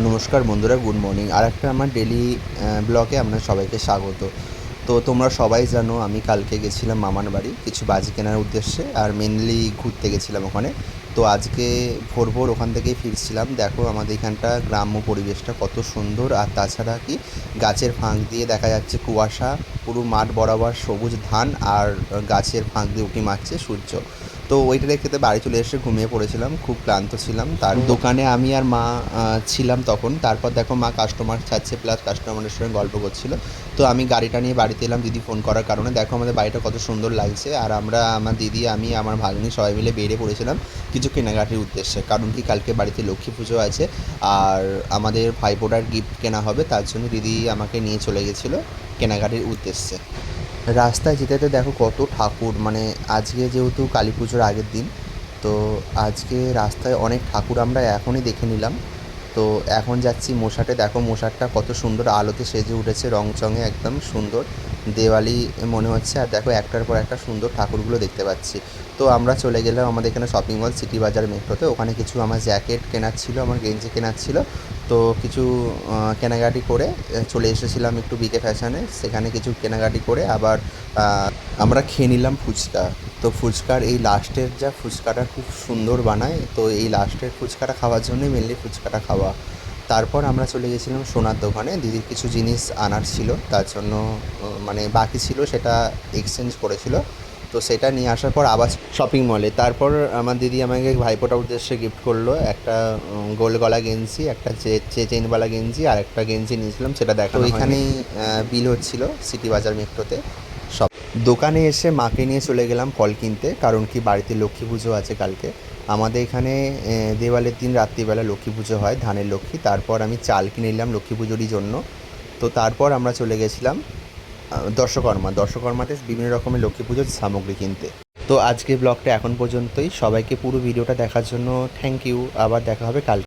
নমস্কার বন্ধুরা, good morning. আর একটা আমার ডেলি ব্লগে আপনার সবাইকে স্বাগত। তো তোমরা সবাই জানো আমি কালকে গেছিলাম মামার বাড়ি কিছু বাজি কেনার উদ্দেশ্যে, আর মেনলি ঘুরতে গেছিলাম ওখানে। তো আজকে ভোর ভোর ওখান থেকেই ফিরছিলাম। দেখো আমাদের এখানটা গ্রাম্য পরিবেশটা কত সুন্দর, আর তাছাড়া কি গাছের ফাঁক দিয়ে দেখা যাচ্ছে কুয়াশা, পুরো মাঠ বরাবর সবুজ ধান, আর গাছের ফাঁক দিয়ে উঁকি মারছে সূর্য। তো ওইটা দেখতে বাড়ি চলে এসে ঘুমিয়ে পড়েছিলাম, খুব ক্লান্ত ছিলাম। তার দোকানে আমি আর মা ছিলাম তখন। তারপর দেখো মা কাস্টমার ছাড়ছে, প্লাস কাস্টমারের সঙ্গে গল্প করছিল। তো আমি গাড়িটা নিয়ে বাড়িতে এলাম দিদি ফোন করার কারণে। দেখো আমাদের বাড়িটা কত সুন্দর লাগছে, আর আমরা আমার দিদি, আমি, আমার ভাগ্নি সবাই মিলে বেরিয়ে পড়েছিলাম কিছু কেনাকাটির উদ্দেশ্যে। কারণ কি কালকে বাড়িতে লক্ষ্মী পুজো আছে, আর আমাদের ভাইফোঁটার গিফট কেনা হবে, তার জন্য দিদি আমাকে নিয়ে চলে গেছিলো কেনাকাটির উদ্দেশ্যে। রাস্তায় যেতে যেতে দেখো কত ঠাকুর, মানে আজকে যেহেতু কালী পুজোর আগের দিন, তো আজকে রাস্তায় অনেক ঠাকুর আমরা এখনই দেখে নিলাম। তো এখন যাচ্ছি মশাটে। দেখো মশারটা কত সুন্দর আলোতে সেজে উঠেছে, রং চঙে একদম সুন্দর, দেওয়ালি মনে হচ্ছে। আর দেখো একটার পর একটা সুন্দর ঠাকুরগুলো দেখতে পাচ্ছি। তো আমরা চলে গেলাম আমাদের এখানে শপিং মল সিটি বাজার মেট্রোতে। ওখানে কিছু আমার জ্যাকেট কেনার ছিল, আমার গেঞ্জি কেনার ছিল। তো কিছু কেনাকাটি করে চলে এসেছিলাম একটু বিকে ফ্যাশনে। সেখানে কিছু কেনাকাটি করে আবার আমরা খেয়ে নিলাম ফুচকা। তো ফুচকার এই লাস্টের যা ফুচকাটা খুব সুন্দর বানায়, তো এই লাস্টের ফুচকাটা খাওয়ার জন্যই মেনলি ফুচকাটা খাওয়া। তারপর আমরা চলে গেছিলাম সোনার দোকানে, দিদির কিছু জিনিস আনার ছিল, তার জন্য মানে বাকি ছিল সেটা এক্সচেঞ্জ করেছিল। তো সেটা নিয়ে আসার পর আবার শপিং মলে। তারপর আমার দিদি আমাকে ভাইফোঁটার উদ্দেশ্যে গিফট করলো একটা গোল গলা গেঞ্জি, একটা চেনওয়ালা গেঞ্জি, আর একটা গেঞ্জি নিয়েছিলাম, সেটা দেখানো হয়নি। এখানেই বিল হচ্ছিল সিটি বাজার মেট্রোতে। সব দোকানে এসে মাকে নিয়ে চলে গেলাম ফল কিনতে, কারণ কি বাড়িতে লক্ষ্মী পুজো আছে কালকে। আমাদের এখানে দেওয়ালের দিন রাত্রিবেলা লক্ষ্মী পুজো হয়, ধানের লক্ষ্মী। তারপর আমি চাল কিনে নিলাম লক্ষ্মী পুজোরই জন্য। তো তারপর আমরা চলে গেছিলাম দর্শকর্মাতে বিভিন্ন রকমের লক্ষ্মী পুজোর সামগ্রী কিনতে। তো আজকে ব্লগটা এখন পর্যন্তই। সবাইকে পুরো ভিডিওটা দেখার জন্য থ্যাংক ইউ। আবার দেখা হবে কাল।